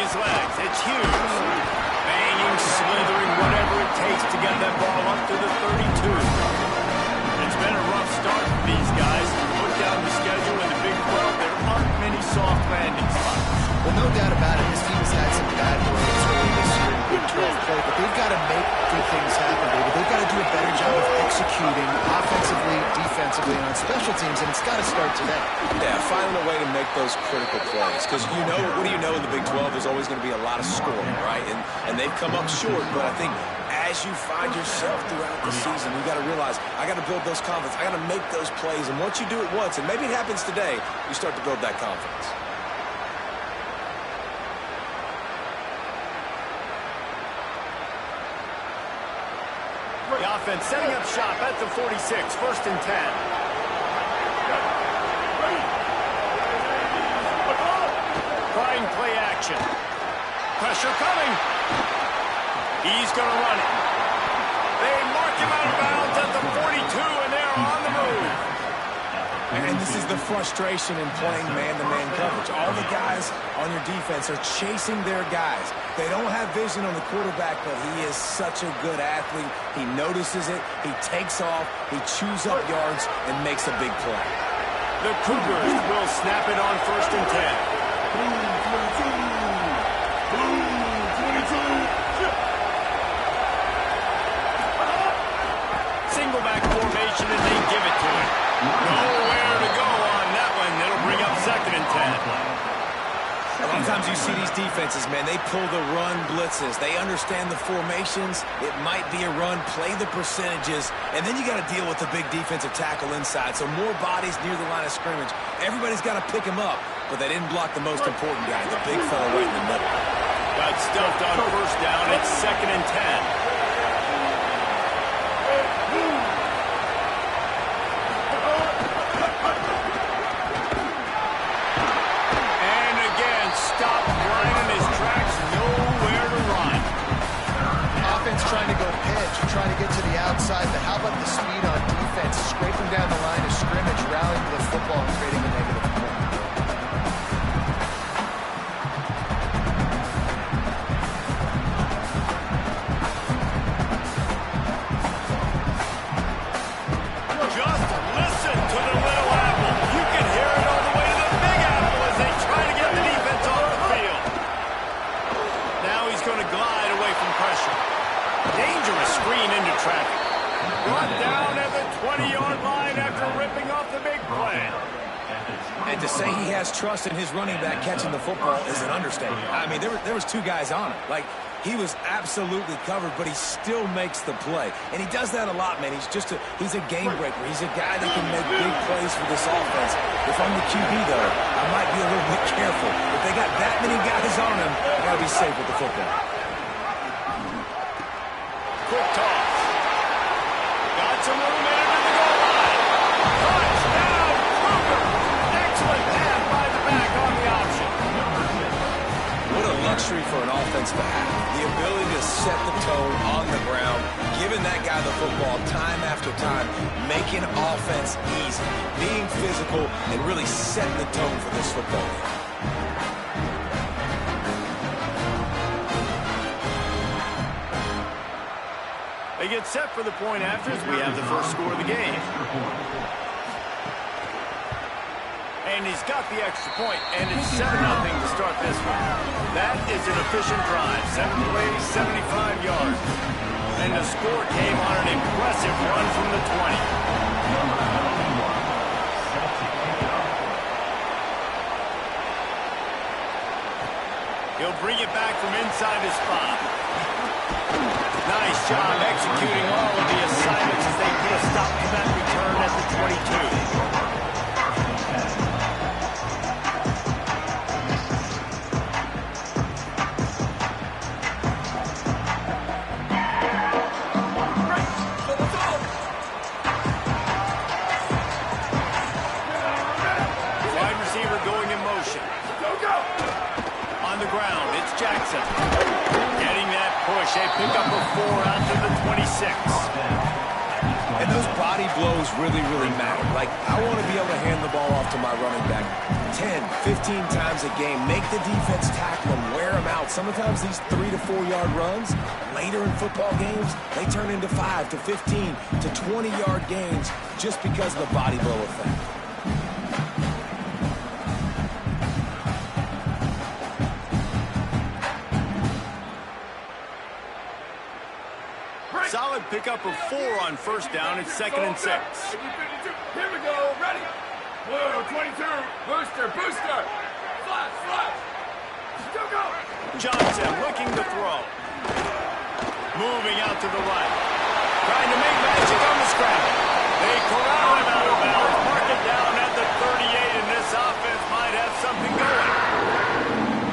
his legs. It's Hughes. Banging, slithering, whatever it takes to get that ball up to the 32. It's been a rough start for these guys. Look down the schedule in the Big 12. There aren't many soft landing spots. Well, no doubt about it. This team has had some bad moments early this year in Big 12 play, but they've got to make good things happen, baby. They've got to do a better job of executing offensively, defensively, and on special teams, and it's got to start today. Yeah, finding a way to make those critical plays. Because you know, what do you know in the Big 12? There's always going to be a lot of scoring, right? And they've come up short, but I think as you find yourself throughout the season, you got to realize, I got to build those confidence. I got to make those plays, and once you do it once, and maybe it happens today, you start to build that confidence. The offense setting up shop at the 46, 1st and 10. Trying play action. Pressure coming. He's going to run it. They mark him out of bounds at the 42, and they're on the move. And this is the frustration in playing man-to-man coverage. All the guys on your defense are chasing their guys. They don't have vision on the quarterback, but he is such a good athlete. He notices it, he takes off, he chews up yards, and makes a big play. The Cougars will snap it on 1st and 10. Single back formation, and they give it to him. Nowhere to go on that one. It'll bring up 2nd and 10. A lot of times you see these defenses, man, they pull the run blitzes. They understand the formations. It might be a run, play the percentages, and then you got to deal with the big defensive tackle inside. So more bodies near the line of scrimmage. Everybody's got to pick him up, but they didn't block the most important guy, the big fella right in the middle. Got stuffed on 1st down. It's 2nd and 10. Trying to go pitch, trying to get to the outside, but how about the speed on defense, scraping down the line of scrimmage, rallying to the football and creating a negative play. Just listen to the Little Apple. You can hear it all the way to the Big Apple as they try to get the defense off the field. Now he's going to glide away from pressure. Dangerous screen into traffic. Brought down at the 20-yard line after ripping off the big play. And to say he has trust in his running back catching the football is an understatement. I mean, there was 2 guys on him. Like, he was absolutely covered, but he still makes the play. And he does that a lot, man. He's a game breaker. He's a guy that can make big plays for this offense. If I'm the QB, though, I might be a little bit careful. If they got that many guys on him, I got to be safe with the football. Quick toss. Got some room in it at the goal line. Touchdown, Cougar. Excellent pass by the back on the option. What a luxury for an offense to have. The ability to set the tone on the ground, giving that guy the football time after time, making offense easy, being physical, and really setting the tone for this football game. They get set for the point after as we have the first score of the game. And he's got the extra point, and it's 7-0 to start this one. That is an efficient drive. 7 plays, 75 yards. And the score came on an impressive run from the 20. He'll bring it back from inside his spot. Nice job executing all of the assignments as they put a stop to that return at the 22. Wide receiver going in motion. On the ground, it's Jackson. Getting that push. They pick up a 4 out to the 26. And those body blows really, really matter. Like, I want to be able to hand the ball off to my running back 10, 15 times a game. Make the defense tackle them, wear them out. Sometimes these 3 to 4 yard runs, later in football games, they turn into 5 to 15 to 20 yard gains just because of the body blow effect. Solid pickup of 4 on first down. It's 2nd and 6. Here we go. Ready. Whoa, 22. Booster. Flash. Go. Johnson looking to throw. Moving out to the right. Trying to make magic on the scramble. They corral him out of bounds. Mark it down at the 38, and this offense might have something going.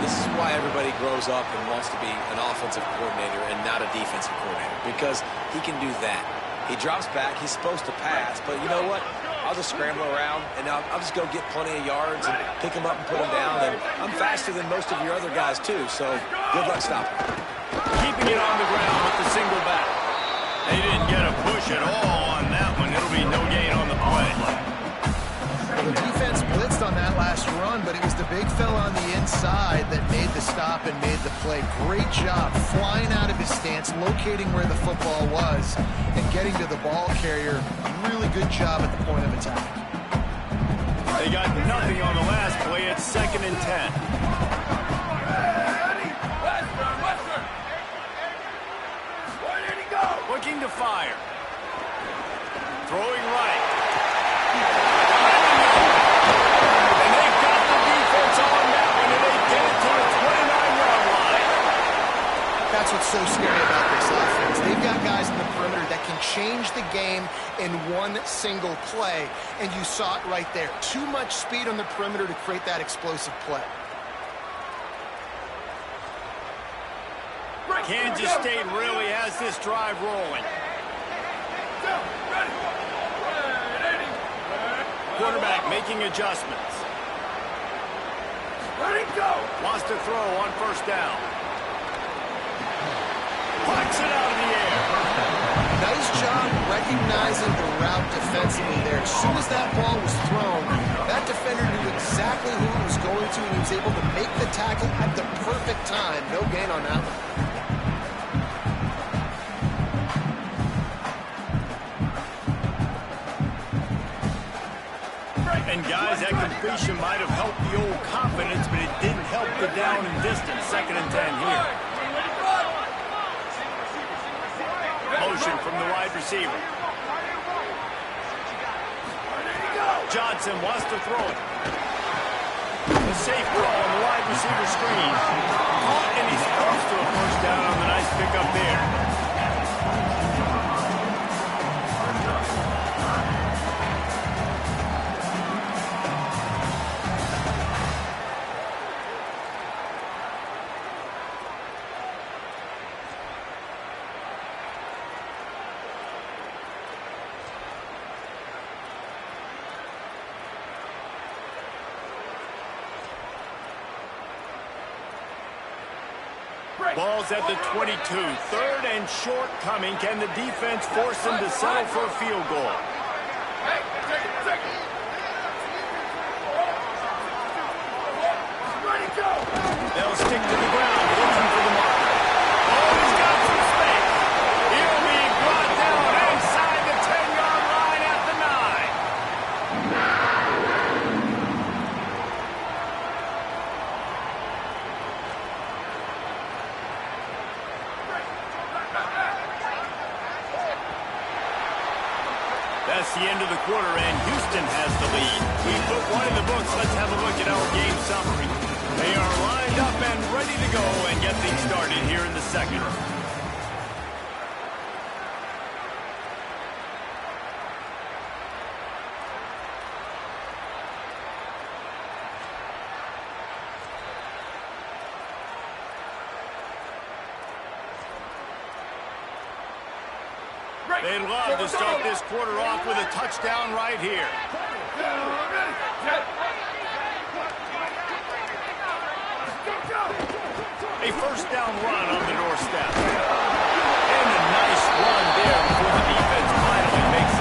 This is why everybody grows up and wants to be an offensive coordinator and not a defensive coordinator, because he can do that. He drops back. He's supposed to pass, but you know what? I'll just scramble around, and I'll just go get plenty of yards and pick him up and put him down. And I'm faster than most of your other guys, too, so good luck stopping. Keeping it on the ground with the single back. They didn't get a push at all on that one. It'll be no gain on the play. Well, the defense blitzed on that last run, but it was the big fella on the inside that made the stop and made the play. Great job flying out of his stance, locating where the football was, and getting to the ball carrier. Really good job at the point of attack. They got nothing on the last play. It's 2nd and 10. Western. Where did he go? Looking to fire. Throwing right. And they've got the defense on that one, and they get it to the 29-yard line. That's what's so scary about this offense. They've got guys in the perimeter that can change the game in one single play, and you saw it right there. Too much speed on the perimeter to create that explosive play. Kansas State really has this drive rolling. Quarterback making adjustments. Wants to throw on first down. Pucks it out of the air. Nice job recognizing the route defensively there. As soon as that ball was thrown, that defender knew exactly who it was going to, and he was able to make the tackle at the perfect time. No gain on that one. And guys, that completion might have helped the old confidence, but it didn't help the down and distance. 2nd and 10 here. Motion from the wide receiver. Johnson wants to throw it. The safe throw on the wide receiver screen. Caught, and he's close to a first down on the nice pickup there. Ball's at the 22. 3rd and short coming. Can the defense force them to settle for a field goal? They'll stick to the ground, looking for the mark. Oh, he's got some space. He'll be brought down inside the 10-yard line at the 9. That's the end of the quarter, and Houston has the lead. We put one in the books. Let's have a look at our game summary. They are lined up and ready to go and get things started here in the second. They'd love to start this quarter off with a touchdown right here. A first down run on the doorstep. And a nice run there before the defense finally makes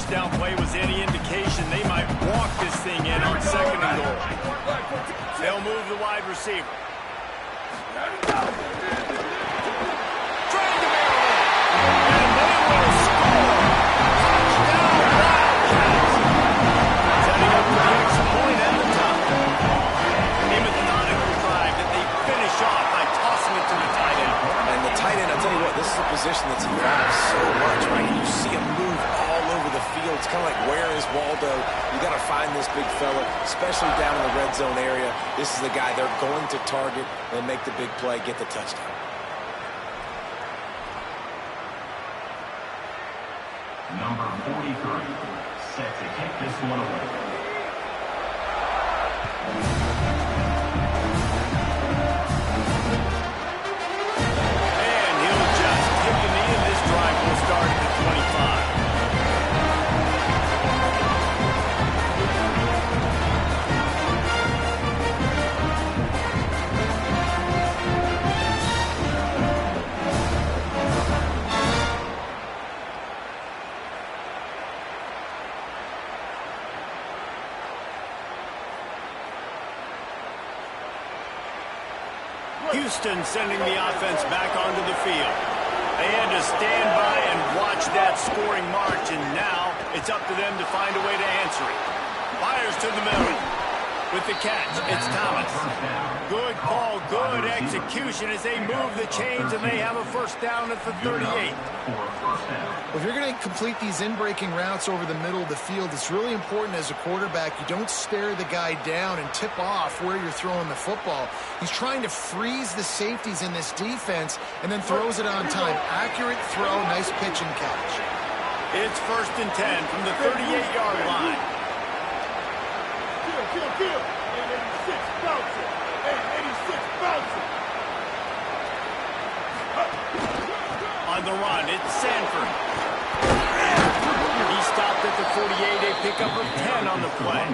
first down play was any indication, they might walk this thing in on second and goal. They'll move the wide receiver. Trying to mail it. And they will score. Touchdown, Wildcats. Setting up the extra point at the top. A methodical drive that they finish off by tossing it to the tight end. And the tight end, I'll tell you what, this is a position that's evolved so much, right? You see him move all over the field. It's kind of like, where is Waldo? You got to find this big fella, especially down in the red zone area. This is the guy they're going to target and make the big play, get the touchdown. Number 43, set to kick this one away. And he'll just kick the knee, and this drive will start at the 25. Houston sending the offense back onto the field. They had to stand by and watch that scoring march, and now it's up to them to find a way to answer it. Fires to the middle. With the catch, it's Thomas. Good call, good execution as they move the chains, and they have a first down at the 38. If you're going to complete these in-breaking routes over the middle of the field, it's really important as a quarterback you don't stare the guy down and tip off where you're throwing the football. He's trying to freeze the safeties in this defense and then throws it on time. Accurate throw, nice pitch and catch. It's first and 10 from the 38-yard line. Kill. And 86 bouncing. And 86 bouncing. On the run, it's Sanford. He stopped at the 48, a pickup of 10 on the play.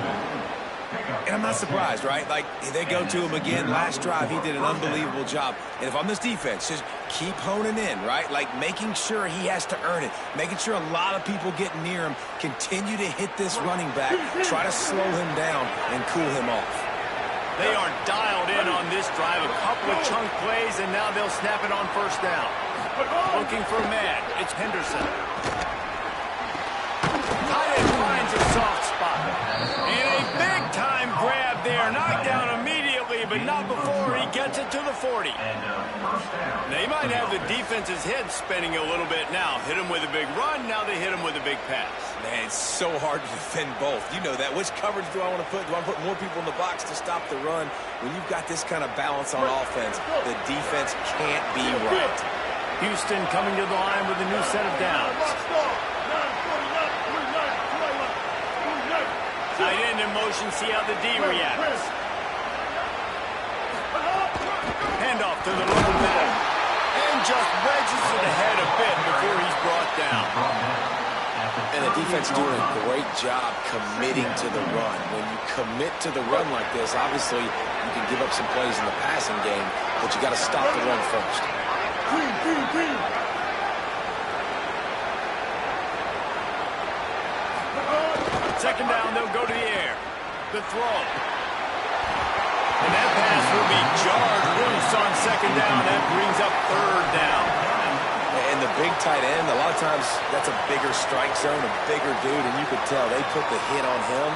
And I'm not surprised, right? Like, they go to him again. Last drive, he did an unbelievable job. And if I'm this defense, just keep honing in, right? Like, making sure he has to earn it. Making sure a lot of people get near him. Continue to hit this running back. Try to slow him down and cool him off. They are dialed in on this drive. A couple of chunk plays, and now they'll snap it on first down. Looking for a man. It's Henderson. Tight end finds a soft spot. And a big-time grab there. Knocked down immediately, but not before he gets it to the 40. They might have the defense's head spinning a little bit now. Hit him with a big run, now they hit him with a big pass. Man, it's so hard to defend both. You know that. Which coverage do I want to put? Do I want to put more people in the box to stop the run? When you've got this kind of balance on offense, the defense can't be right. Houston coming to the line with a new set of downs. Tight end in motion, see how the D reacts. Handoff to the lone back. And just wedges it ahead a bit before he's brought down. And the defense doing a great job committing to the run. When you commit to the run like this, obviously you can give up some plays in the passing game, but you got to stop the run first. Second down, they'll go to the air. The throw. And that pass will be jarred loose on second down. That brings up third down. And the big tight end, a lot of times that's a bigger strike zone, a bigger dude, and you could tell they put the hit on him,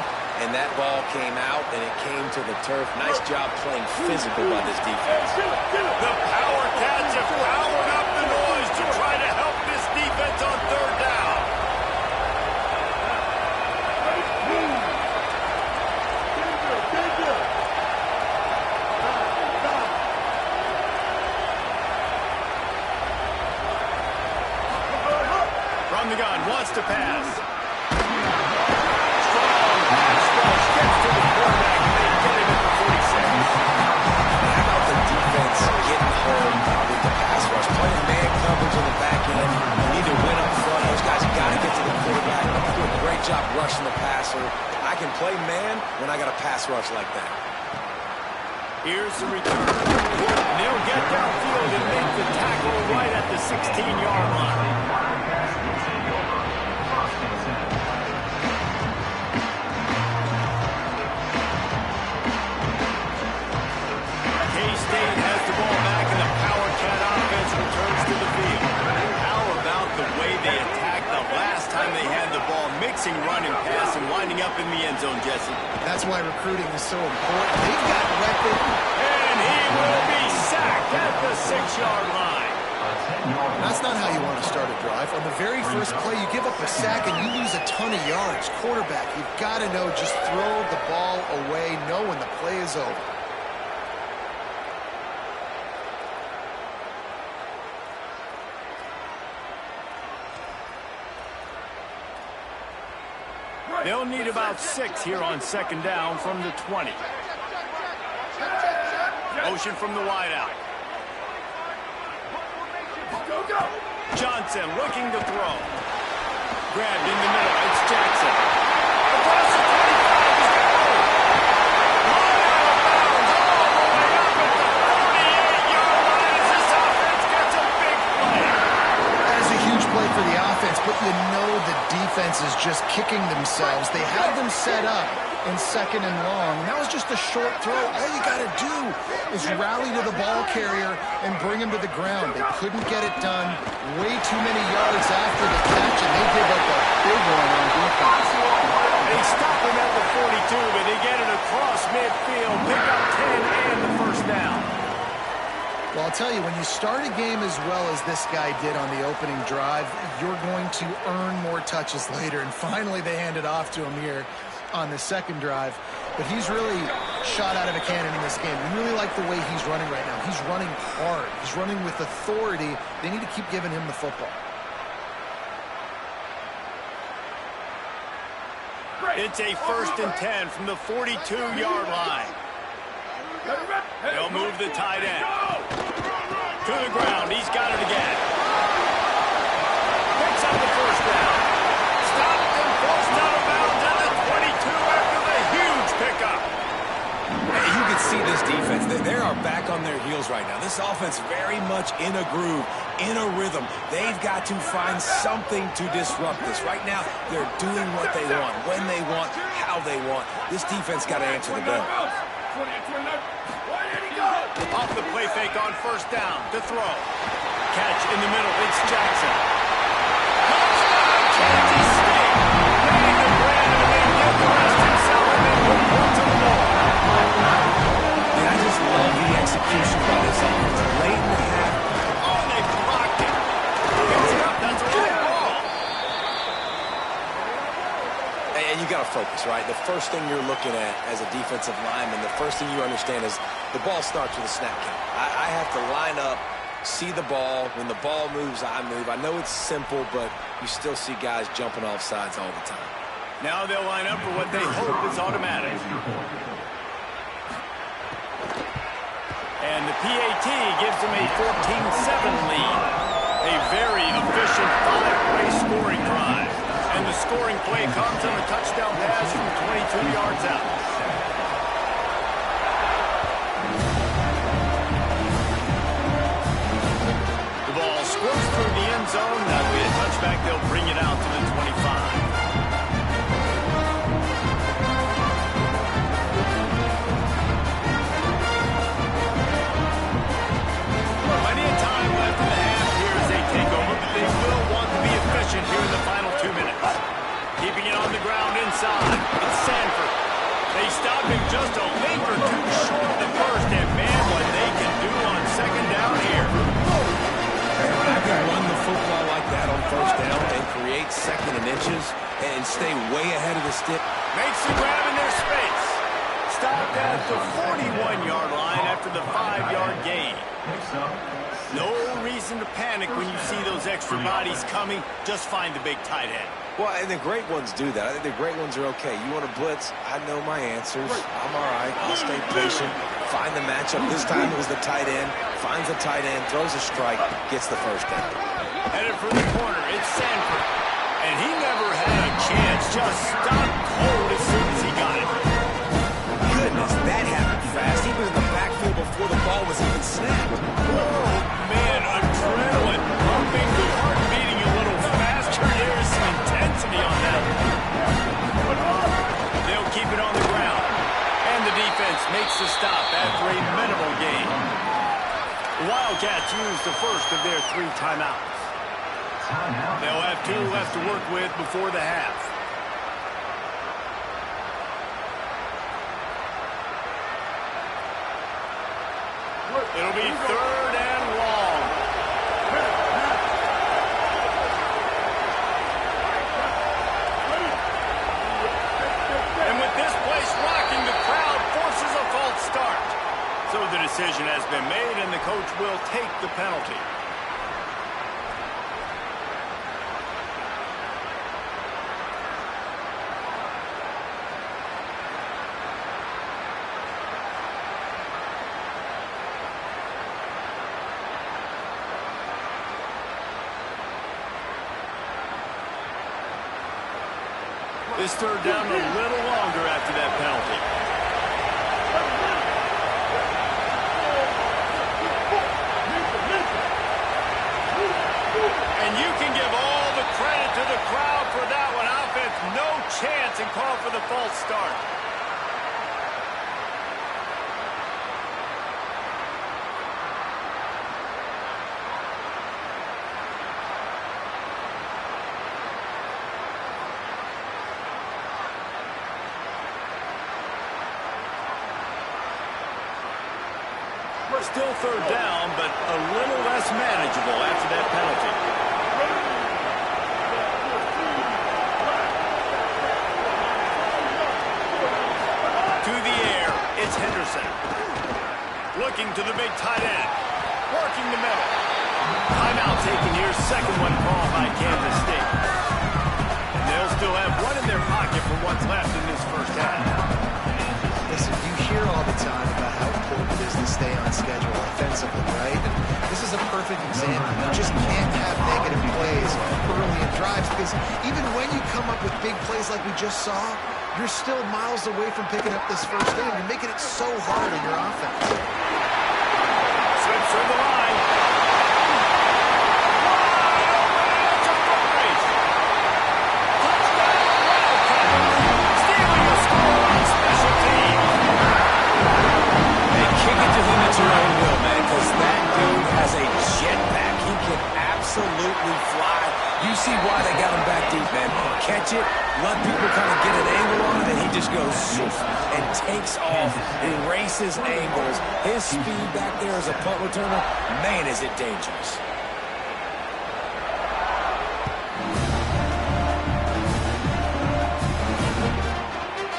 and that ball came out, and it came to the turf. Nice job playing physical by this defense. The Power Cats have powered up the noise to try to help this defense on third down. From the gun, wants to pass. Strong pass rush, gets to the quarterback, and they get him at the 46. How about the defense getting home with the pass rush? Playing man coverage in the back end. You need to win up front. Those guys got to get to the quarterback. Do a great job rushing the passer. I can play man when I got a pass rush like that. Here's the return. They'll get downfield and make the tackle right at the 16-yard line. mixing run and pass and winding up in the end zone, Jesse. That's why recruiting is so important. They've got weapons. And he will be sacked at the 6-yard line. That's not how you want to start a drive. On the very first play, you give up a sack and you lose a ton of yards. Quarterback, you've got to know, just throw the ball away, know when the play is over. They'll need about 6 here on 2nd down from the 20. Motion from the wideout. Johnson looking to throw. Grabbed in the middle. It's Jackson. Across the 25. He's got it. Out of bounds all the way up at the 48-yard line as this offense gets a big play. That is a huge play for the offense, but you know the defense is just kicking themselves. They had them set up in 2nd and long. That was just a short throw. All you got to do is rally to the ball carrier and bring him to the ground. They couldn't get it done. Way too many yards after the catch, and they give up a big one on defense. They stop him at the 42, but they get it across midfield. Pick up 10 and the first down. Well, I'll tell you, when you start a game as well as this guy did on the opening drive, you're going to earn more touches later. And finally, they hand it off to him here on the 2nd drive. But he's really shot out of a cannon in this game. We really like the way he's running right now. He's running hard. He's running with authority. They need to keep giving him the football. It's a 1st and 10 from the 42-yard line. They'll move the tight end. To the ground. He's got it again. Picks up the first down. Stopped and forced out of bounds at the 22 after the huge pickup. Hey, you can see this defense. They are back on their heels right now. This offense very much in a groove, in a rhythm. They've got to find something to disrupt this. Right now, they're doing what they want, when they want, how they want. This defense got to answer the bell. Off the play fake on 1st down to throw. Catch in the middle. It's Jackson. Touchdown, Kansas State. Ready to grab and then get the rest himself and then put points on the board. And I just love the execution by this offense. Late in the half. Oh, they blocked it. Picks it up. That's a right ball. And you got to focus, right? The first thing you're looking at as a defensive lineman, the first thing you understand is the ball starts with a snap count. I have to line up, see the ball. When the ball moves, I move. I know it's simple, but you still see guys jumping off sides all the time. Now they'll line up for what they hope is automatic. And the PAT gives them a 14-7 lead. A very efficient 5-play scoring drive. And the scoring play comes on a touchdown pass from 22 yards out. The ball squirts through the end zone. That'll be a touchback. They'll bring it out to the 25. Plenty of time left in the half here as they take over, but they will want to be efficient here in the final 2 minutes. Keeping it on the ground inside. It's Sanford. They stop him just a length or two short of the first, and man, what they can do on 2nd down here. I can run the football like that on 1st down and create 2nd and inches and stay way ahead of the stick. Makes the grab in their space. Stopped at the 41-yard line after the 5-yard gain. No reason to panic when you see those extra bodies coming. Just find the big tight end. Well, and the great ones do that. I think the great ones are okay. You want to blitz? I know my answers. I'm all right. I'll stay patient. Find the matchup. This time it was the tight end. Finds the tight end, throws a strike, gets the first down. Headed for the corner. It's Sanford. And he never had a chance. Just stopped cold as soon as he got it. Goodness, that happened fast. He was in the backfield before the ball was even snapped. Oh, man, adrenaline pumping, the heart beating a little faster. There's some intensity on that. They'll keep it on the ground. And the defense makes the stop after a minimal gain. The Wildcats use the first of their 3 timeouts. They'll have 2 left to work with before the half. It'll be 3rd and long. And with this place rocking, the crowd forces a false start. So the decision has been made, and the coach will take the penalty. This 3rd down a little longer after that penalty. And you can give all the credit to the crowd for that one. Offense, no chance, and call for the false start. Still 3rd down, but a little less manageable after that penalty. To the air, it's Henderson. Looking to the big tight end. Working the middle. Timeout taken here, 2nd one called by Kansas State. And they'll still have one in their pocket for what's left in this 1st half. Listen, you hear all the time about how important it is to stay on schedule offensively, right? And this is a perfect example. You just can't have negative plays early in drives because even when you come up with big plays like we just saw, you're still miles away from picking up this 1st down. You're making it so hard on your offense. Slips through the line. Absolutely fly. You see why they got him back deep, man. Catch it, let people kind of get an angle on it, and he just goes zoof and takes off, erases angles. His speed back there as a punt returner, man, is it dangerous.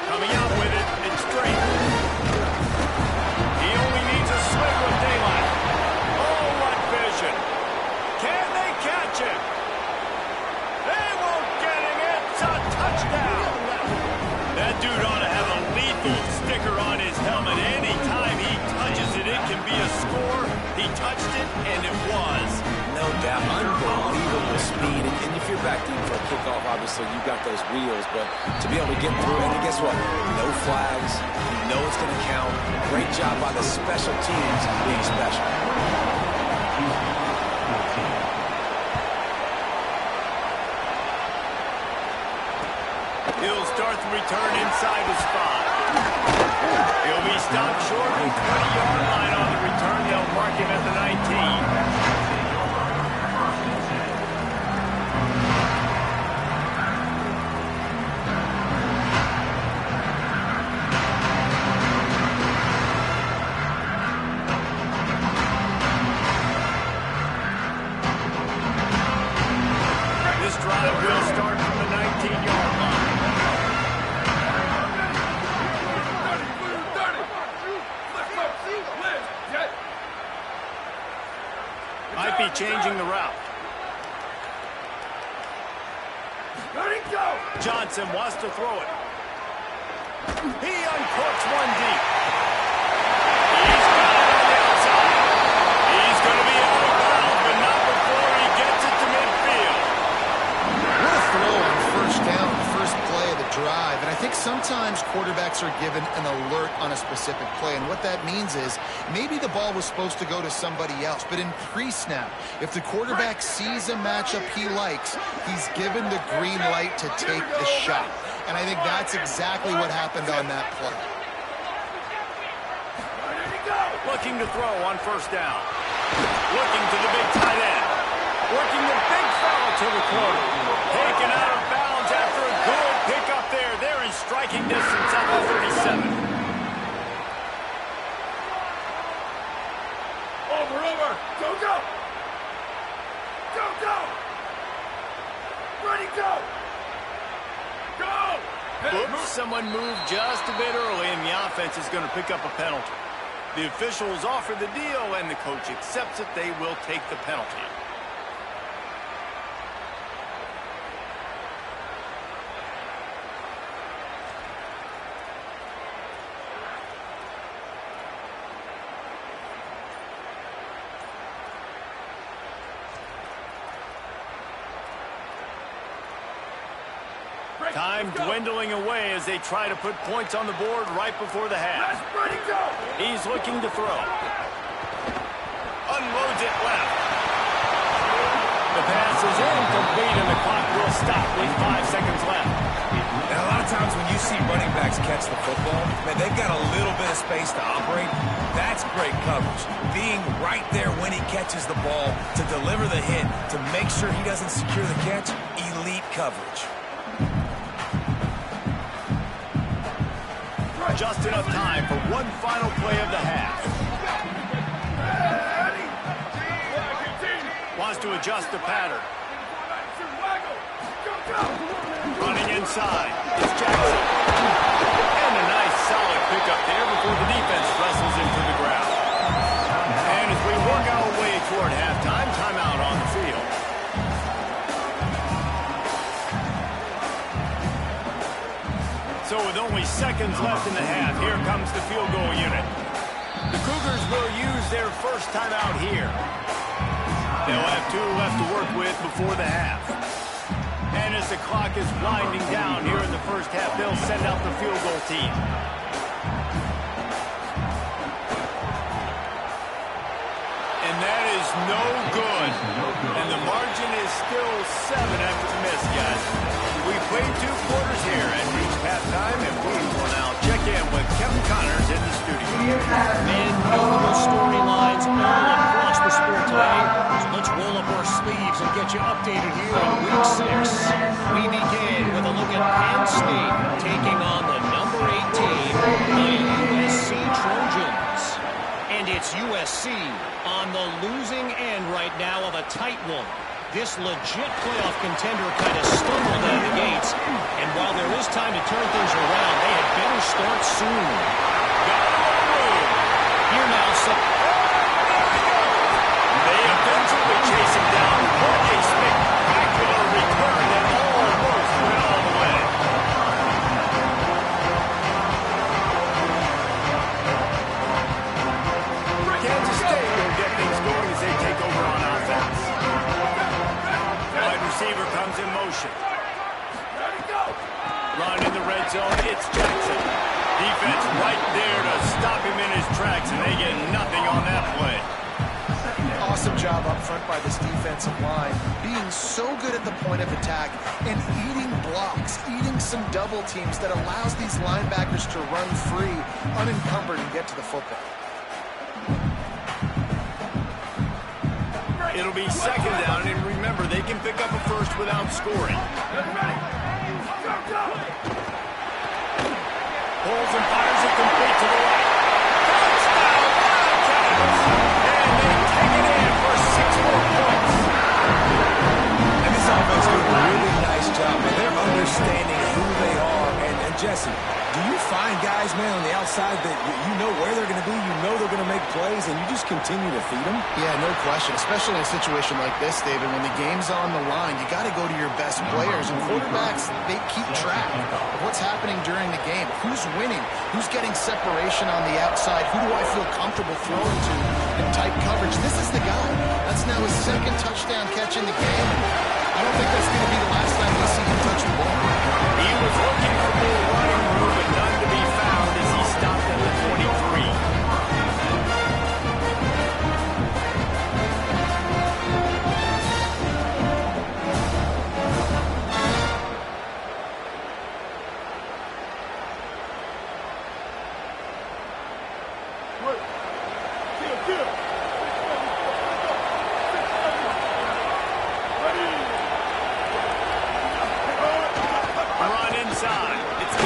Coming out with it, it's straight. He only needs a sliver of daylight. Oh, what vision. Can they catch him? They won't get him. It's a touchdown. That dude ought to have a lethal sticker on his helmet. Anytime he touches it, it can be a score. He touched it, and it was. No doubt. Unbelievable speed. And if you're back deep for a kickoff, obviously you've got those wheels. But to be able to get through it, and guess what? No flags. You know it's going to count. Great job by the special teams being special. He'll start the return inside the spot. He'll be stopped short of the 20-yard line on the return. They'll mark him at the 19. This drive will start from the 19-yard line. Might be changing the route. Johnson wants to throw it. He uncorks one deep. He's got it on the outside. He's going to be out of bounds, but not before he gets it to midfield. What a throw on 1st down, the first play of the drive. And I think sometimes quarterbacks are given an alert on a specific play. And what that means is maybe the ball was supposed to go to somebody else. But in pre-snap, if the quarterback sees a matchup he likes, he's given the green light to take the shot. And I think that's exactly what happened on that play. Looking to throw on 1st down. Looking to the big tight end. Working the big foul to the corner. Taken out of bounds after a good pickup there. They're in striking distance at the 37. Go, go! Go, go! Ready, go! Go! Oops, someone moved just a bit early, and the offense is going to pick up a penalty. The officials offer the deal, and the coach accepts it. They will take the penalty. Time dwindling away as they try to put points on the board right before the half. Ready, go! He's looking to throw. Unloads it left. The pass is incomplete, and the clock will stop with 5 seconds left. Now, a lot of times when you see running backs catch the football, man, they've got a little bit of space to operate. That's great coverage. Being right there when he catches the ball to deliver the hit, to make sure he doesn't secure the catch, elite coverage. Just enough time for one final play of the half. Wants to adjust the pattern. Running inside. It's Jackson. And a nice solid pickup there before the defense wrestles into the ground. And as we work our way toward halftime, timeout on the field. So with only seconds left in the half, here comes the field goal unit. The Cougars will use their first timeout here. They'll have 2 left to work with before the half. And as the clock is winding down here in the first half, they'll send out the field goal team. And that is no good. And the margin is still 7 after the miss, guys. We played 2 quarters here and reached halftime, and we will now check in with Kevin Connors in the studio. Man, notable storylines all across the sport today. So let's roll up our sleeves and get you updated here in Week 6. We begin with a look at Penn State taking on the number 8 team, the USC Trojans. And it's USC on the losing end right now of a tight one. This legit playoff contender kind of stumbled out of the gates, and while there is time to turn things around, they had better start soon. Here now, they eventually chase him down. What a spectacular return that almost went all the way. Kansas State will get things going as they take over on offense. Wide receiver comes in motion. Run in the red zone. It's Jackson. Defense right there to stop him in his tracks, and they get nothing on that play. Awesome job up front by this defensive line, being so good at the point of attack and eating blocks, eating some double teams that allows these linebackers to run free, unencumbered, and get to the football. It'll be second down, and remember, they can pick up a first without scoring. Pulls and fires it complete to the right. Touchdown, Wildcats! And they take it in for 6 more points. And this offense doing a really nice job, but they're understanding who they are. And Jesse, do you find guys, man, on the outside that you know where they're going to be, you know they're going to make plays, and you just continue to feed them? Yeah, no question, especially in a situation like this, David, when the game's on the line, you got to go to your best players, and quarterbacks, they keep track of what's happening during the game. Who's winning? Who's getting separation on the outside? Who do I feel comfortable throwing to in tight coverage? This is the guy. That's now his 2nd touchdown catch in the game. I don't think that's going to be the last time we see him touch the ball. He was looking for more running room, but none to be found as he stopped at the 23. Run inside. It's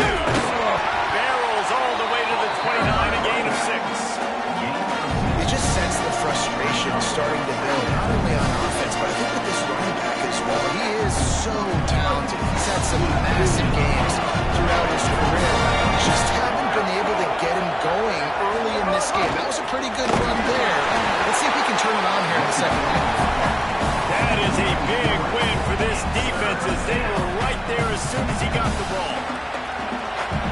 game. That was a pretty good run there. Let's see if we can turn it on here in the second half. That is a big win for this defense as they were right there as soon as he got the ball.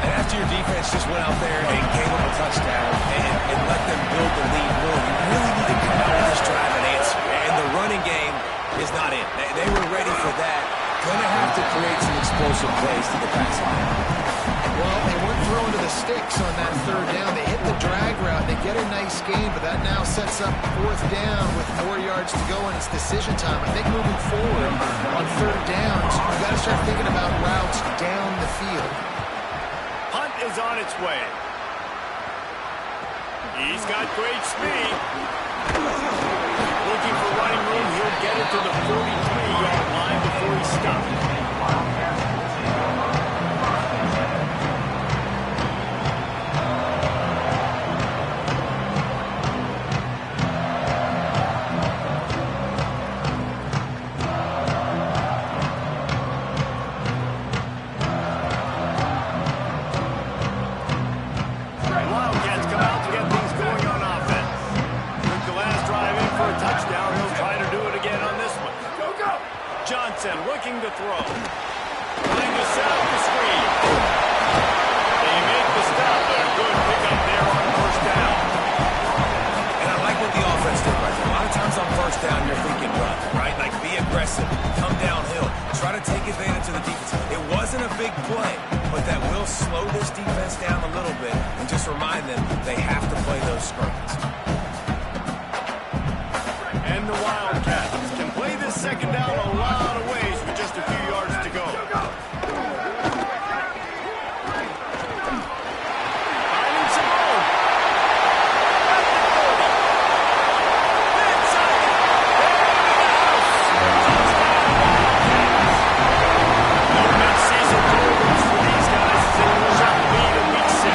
And after your defense just went out there and gave them a touchdown and let them build the lead more, you really need to come out with this drive and answer. And the running game is not in. They were ready for that. Going to have to create some explosive plays to the passing game. Well, they weren't throwing to the sticks on that third down. They hit the drag route. They get a nice gain, but that now sets up fourth down with more yards to go, and it's decision time. I think moving forward on third downs, you've got to start thinking about routes down the field. Hunt is on its way. He's got great speed. Looking for running room. He'll get it to the 43-yard line before he stops. Looking to throw. Trying to set up the screen. They make the stop, but a good pickup there on first down. And I like what the offense did right there. A lot of times on first down, you're thinking run, right? Like be aggressive, come downhill, try to take advantage of the defense. It wasn't a big play, but that will slow this defense down a little bit and just remind them they have to play those screens. And the Wildcats can play this second down a lot of ways with just a few yards to go. Finding some room. At the 40. Inside. No mid-season goals for these guys as they push out the lead in week 6.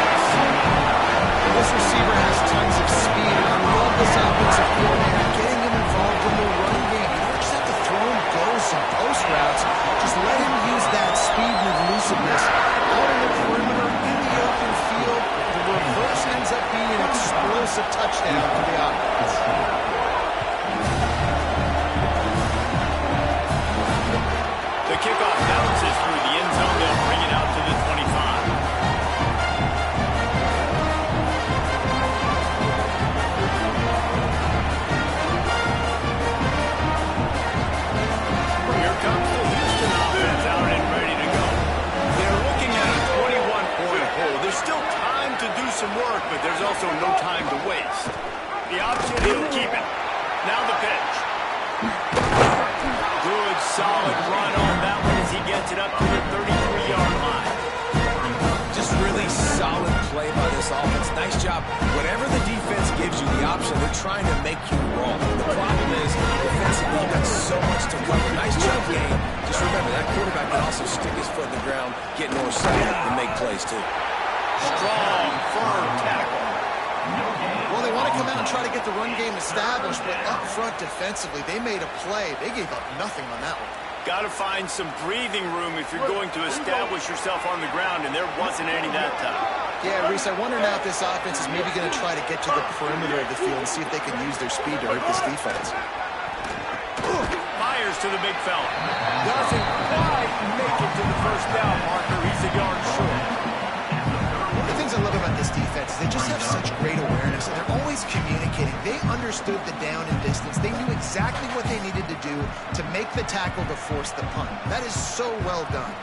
This receiver has tons of speed, and I love this offensive coordinator getting him involved in the run game. You don't just have to throw him goes and post routes. Just let him use that speed and elusiveness out in the perimeter, in the open field. The reverse ends up being an explosive touchdown for the offense. The kickoff bounces through the end zone. They'll bring it out to the 25. Here comes the Houston offense out and ready to go. They're looking at a 21-point hole. There's still time to do some work, but there's also no time to waste. The option, he'll keep it. Now the pitch. Good, solid run on that one as he gets it up to the 33-yard line. Just really solid play by this offense. Nice job. Whatever the defense gives you the option, they're trying to make you wrong. The problem is, defensively, you've got so much to cover. Nice jump game. Just remember, that quarterback can also stick his foot in the ground, get north side, and make plays, too. Strong, firm tackle. Well, they want to come out and try to get the run game established, but up front defensively, they made a play. They gave up nothing on that one. Got to find some breathing room if you're going to establish yourself on the ground, and there wasn't any that time. Yeah, Reese, I wonder now if this offense is maybe going to try to get to the perimeter of the field and see if they can use their speed to hurt this defense. Fires to the big fella. Doesn't quite make it to the first down marker. He's a yard short. One of the things I love about this defense is they just have such great awareness, and they're always communicating. They understood the down and distance. They knew exactly what they needed to do to make the tackle to force the punt. That is so well done.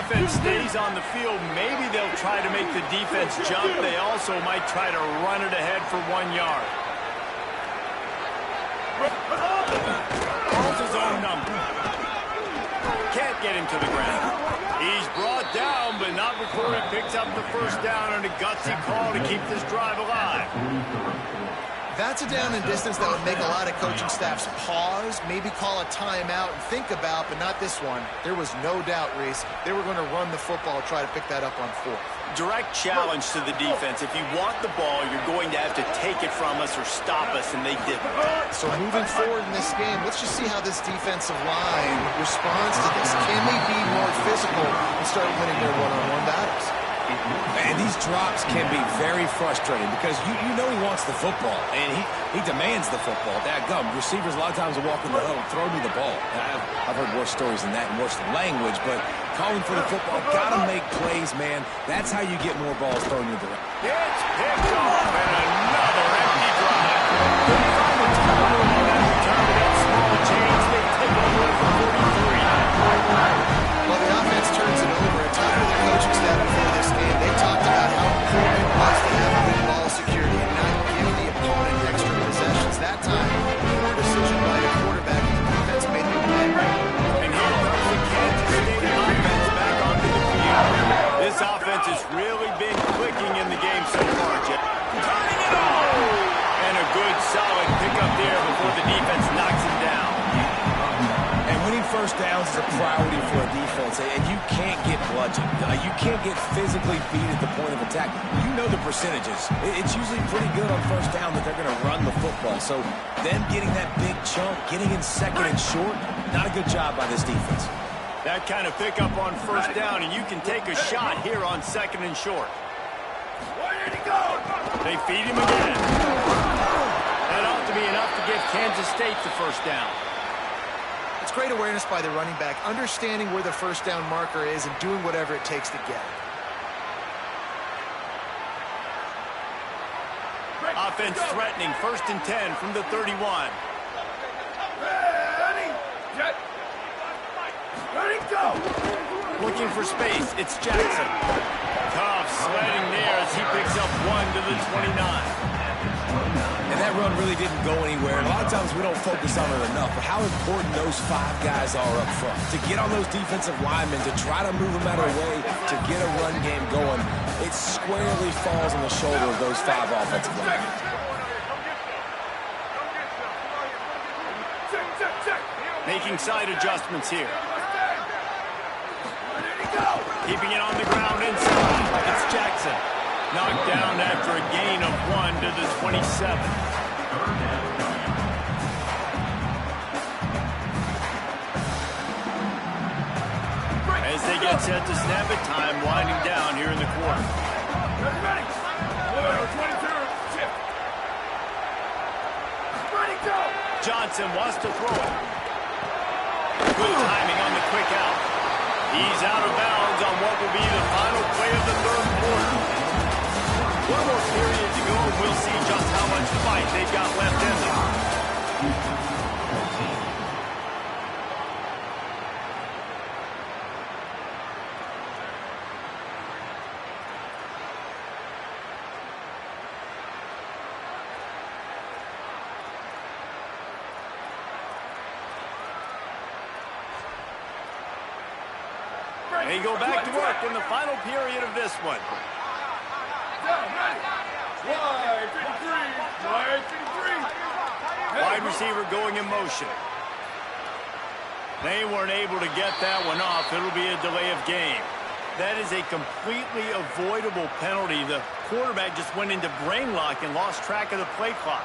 Offense stays on the field. Maybe they'll try to make the defense jump. They also might try to run it ahead for 1 yard. Calls his own number. Can't get him to the ground. He's brought down, but not before he picks up the first down on a gutsy call to keep this drive alive. That's a down and distance that would make a lot of coaching staffs pause, maybe call a timeout and think about, but not this one. There was no doubt, Reese, they were going to run the football, try to pick that up on fourth. Direct challenge to the defense. If you want the ball, you're going to have to take it from us or stop us, and they didn't. So moving forward in this game, let's just see how this defensive line responds to this. Can they be more physical and start winning their one-on-one battles? And these drops can be very frustrating because you know he wants the football, and he demands the football. Dadgum, receivers a lot of times will walk in the huddle, throw me the ball. And I've heard worse stories than that and worse language, but calling for the football, got to make plays, man. That's how you get more balls thrown your direction. It's picked off, and another empty drive. They find the turnover on that return to that small change. They take over at the 43. Well, the offense turns it over. A talk with the coaching staff before this game, they talked about how important it was to have good ball security and not give the opponent extra possessions. That time, poor decision by the quarterback and the defense made them play. And here comes the Kansas State offense back onto the field. This offense has really been clicking in the game so far, Jeff. Turning it on! And a good, solid pickup there before the defense knocks him down. And winning first downs is a priority for a defense, and you can't get bludgeoned. You can't get physically beat at the point of attack. You know the percentages. It's usually pretty good on first down that they're going to run the football. So them getting that big chunk, getting in second and short, not a good job by this defense. That kind of pickup on first down, and you can take a shot here on second and short. Where did he go? They feed him again. That ought to be enough to give Kansas State the first down. It's great awareness by the running back, understanding where the first down marker is and doing whatever it takes to get it. Offense threatening, 1st and 10 from the 31. Ready, jet. Ready, go. Looking for space, it's Jackson. Tough sledding there as he picks up 1 to the 29. And that run really didn't go anywhere. And a lot of times we don't focus on it enough, but how important those 5 guys are up front. To get on those defensive linemen, to try to move them out of the way, to get a run game going, it squarely falls on the shoulder of those 5 offensive linemen. Making side adjustments here. Keeping it on the ground inside. It's Jackson. Knocked down after a gain of 1 to the 27. As they get set to snap it, time winding down here in the quarter. Ready. 22. Shift. Ready, go. Johnson wants to throw it. Good timing on the quick out. He's out of bounds on what will be the final play of the 3rd quarter. One more period to go, and we'll see just how much fight they've got left in them. They go back to work in the final period of this one. Wide receiver going in motion. They weren't able to get that one off. It'll be a delay of game. That is a completely avoidable penalty. The quarterback just went into brain lock and lost track of the play clock.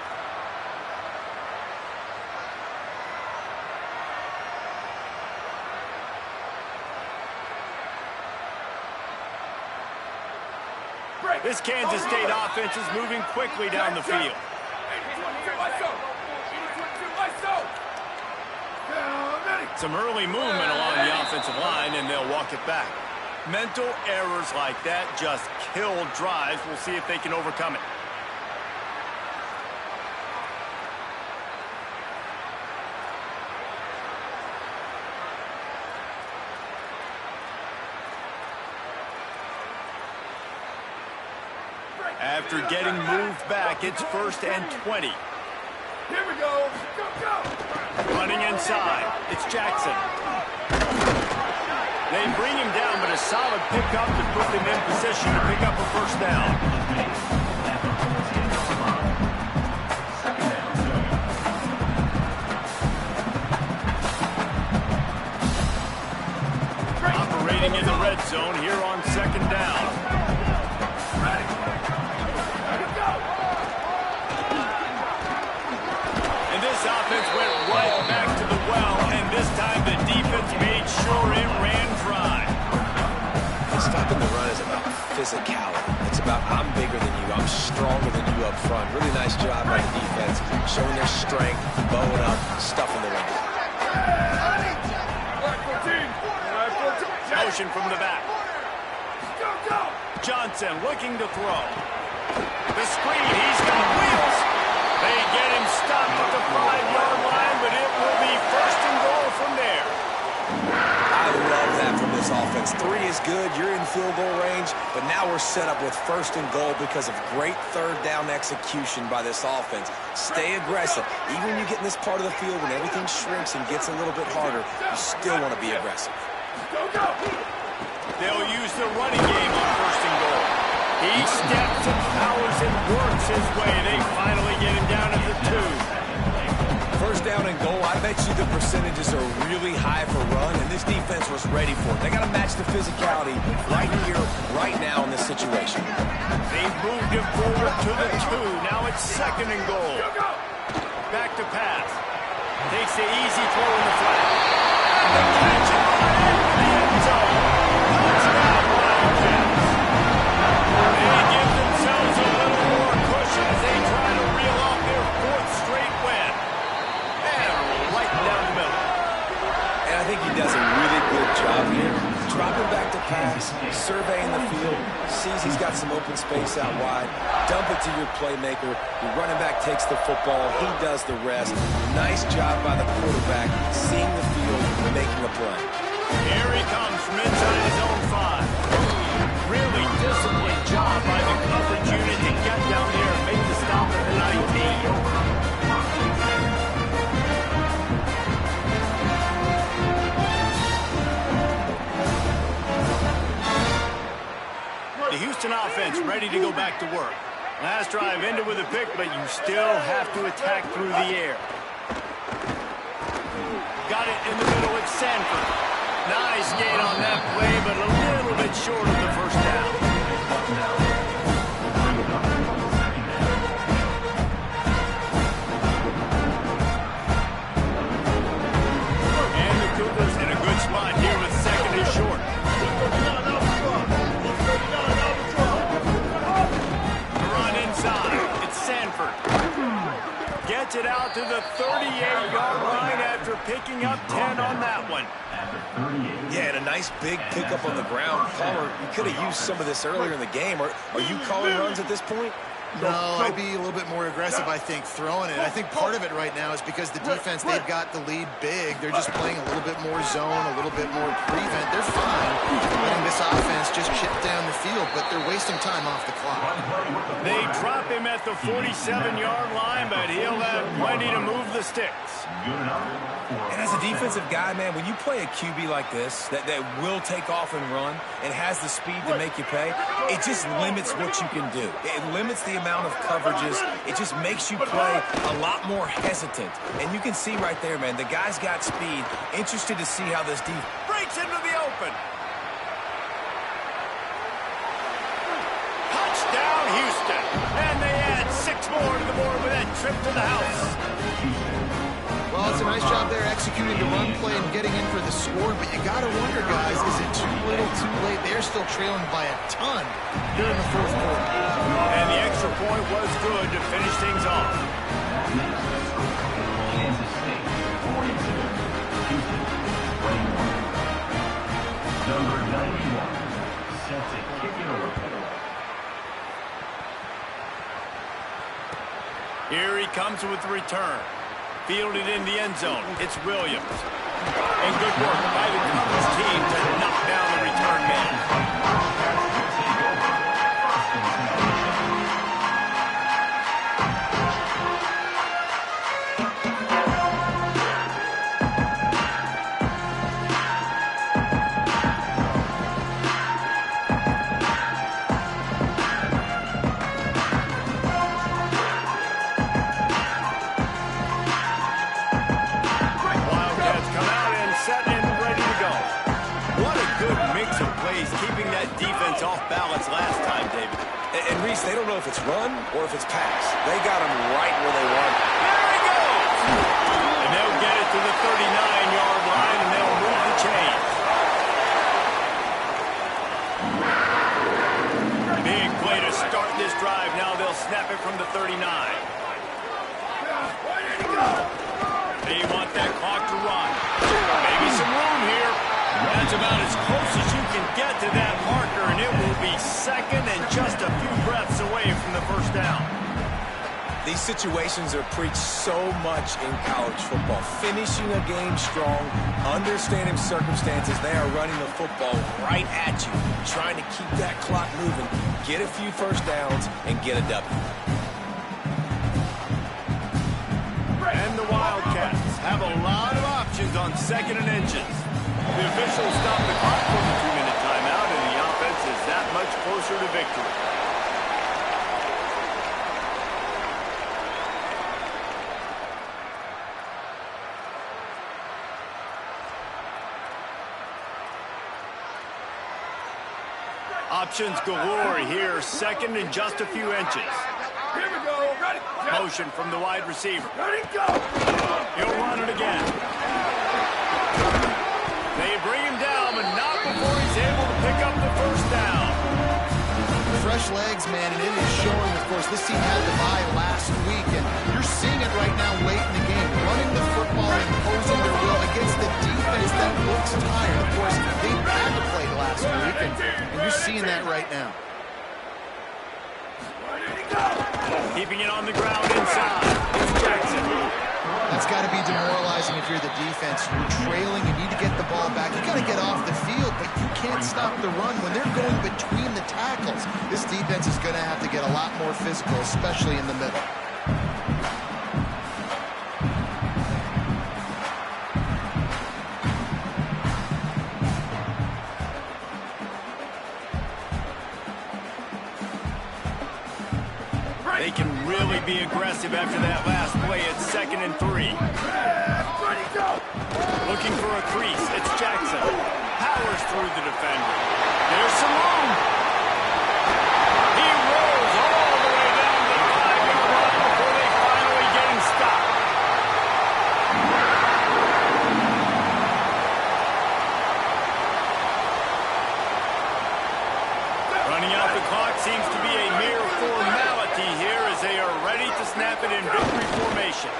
This Kansas State offense is moving quickly down the field. Some early movement along the offensive line, and they'll walk it back. Mental errors like that just kill drives. We'll see if they can overcome it. After getting moved back, it's 1st and 20. Here we go. Go, go. Running inside, it's Jackson. They bring him down, but a solid pickup to put them in position to pick up a first down. Operating in the red zone here on 2nd down. physicality. It's about I'm bigger than you, I'm stronger than you up front. Really nice job by the defense, showing their strength, bowing up, stuffing the ring. Motion from the back. Johnson looking to throw. The screen, he's got wheels. They get him stopped at the 5-yard line, but it will be first and goal from there. I love that from this offense. 3 is good, you're in field goal range, but now we're set up with first and goal because of great third down execution by this offense. Stay aggressive. Even when you get in this part of the field when everything shrinks and gets a little bit harder, you still want to be aggressive. They'll use the running game on first and goal. He steps and powers and works his way. They finally get him down at the 2. First down and goal, I bet you the percentages are really high for run, and this defense was ready for it. They got to match the physicality right here, right now in this situation. They've moved him forward to the 2. Now it's second and goal. Back to pass. Takes the easy throw in the flat. The catch and run into the end zone. Touchdown, Wildcats. They give themselves a little more cushion as they try to reel off their 4th straight win. And right down the middle. And I think he does a really good job here. Dropping back to pass, surveying the field, sees he's got some open space out wide, dump it to your playmaker, your running back takes the football, he does the rest. Nice job by the quarterback, seeing the field and making a play. Here he comes from inside his own 5. Really disciplined job by the coverage unit to get down there and make the stop at the 19. The Houston offense ready to go back to work. Last drive ended with a pick, but you still have to attack through the air. Got it in the middle with Sanford. Nice gain on that play, but a little bit short of the first down. And the Cougars in a good spot here with second and short. Gets it out to the 38-yard line after picking up 10 on that one. Yeah, and a nice big pickup on the ground. Palmer, you could have used some of this earlier in the game. Are you calling runs at this point? No, I'd be a little bit more aggressive, I think, throwing it. I think part of it right now is because the defense, they've got the lead big. They're just playing a little bit more zone, a little bit more prevent. They're fine letting this offense just chip down the field, but they're wasting time off the clock. They drop him at the 47-yard line, but he'll have plenty to move the sticks. And as a defensive guy, man, when you play a QB like this that will take off and run and has the speed to make you pay, it just limits what you can do. It limits the amount of coverages. It just makes you play a lot more hesitant. And you can see right there, man, the guy's got speed. Interested to see how this defense breaks into the open. Touchdown, Houston. And they add 6 more to the board with that trip to the house. Well, it's a nice job there executing the run play and getting in for the score, but you got to wonder, guys, is it too little, too late? They're still trailing by a ton here in the 4th quarter. And the extra point was good to finish things off. Kansas State, 42. Houston, 21. Number 91, set to kick it over. Here he comes with the return. Fielded in the end zone. It's Williams. And good work by the coverage team to knock down the return man. Off balance last time, David. And Reese, they don't know if it's run or if it's pass. They got him right where they want him. There he goes! And they'll get it to the 39-yard line, and they'll move the chains. this drive. Now they'll snap it from the 39. They want that clock to run. Maybe some room here. That's about as close as you can get to that marker, and it will be second and just a few breaths away from the first down. These situations are preached so much in college football. Finishing a game strong, understanding circumstances. They are running the football right at you, trying to keep that clock moving, get a few first downs, and get a W. And the Wildcats have a lot of options on second and inches. The officials stop the clock for the 2-minute timeout, and the offense is that much closer to victory. Options galore here, second and just a few inches. Here we go. Ready. Motion from the wide receiver. Ready, go. He'll run it again. They bring him down, but not before he's able to pick up the first down. Fresh legs, man, and it is showing, of course. This team had the bye last week, and you're seeing it right now late in the game. Running the football and imposing their will against the defense that looks tired. Of course, they had to play last week, and you're seeing that right now. Keeping it on the ground inside. It's Jackson. That's got to be demoralizing if you're the defense. You're trailing, you need to get the ball back. You got to get off the field, but you can't stop the run when they're going between the tackles. This defense is going to have to get a lot more physical, especially in the middle. They can really be aggressive after that last play. It's 2nd and 3. Looking for a crease. It's Jackson. Powers through the defender. There's some room. He rolls all the way down the 5-yard line before they finally get him stopped. Running out the clock seems to be a mere formality here as they are ready to snap it in victory formation.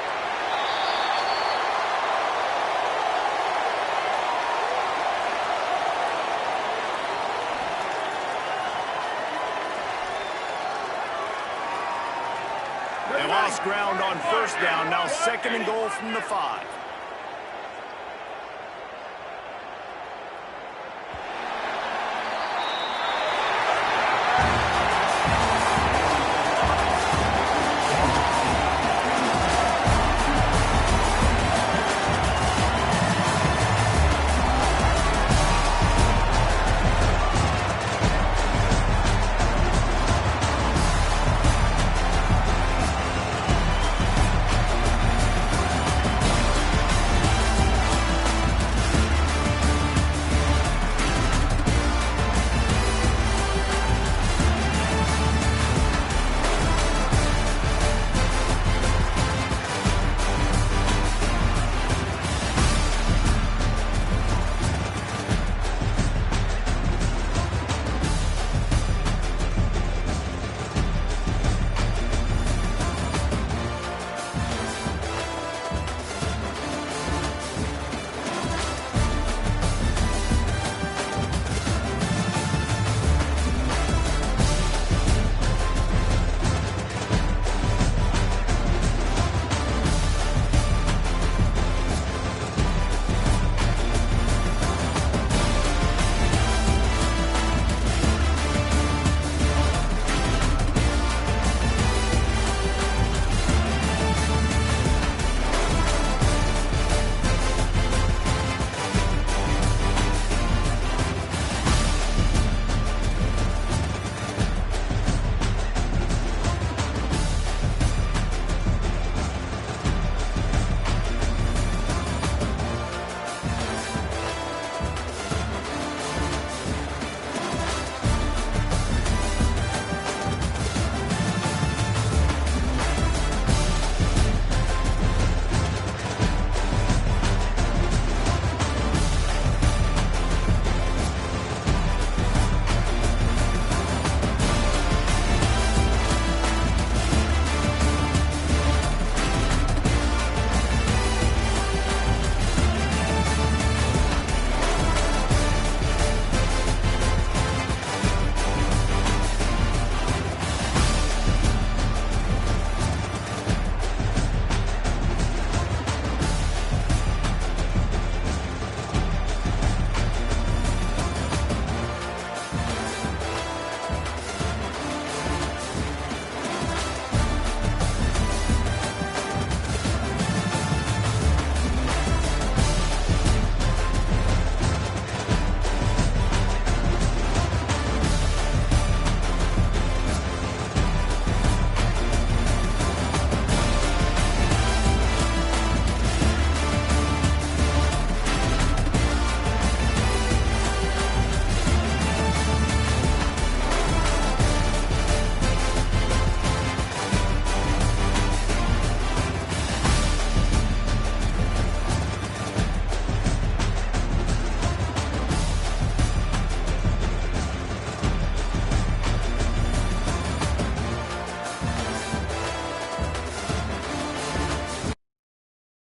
They lost ground on first down, now 2nd and goal from the 5.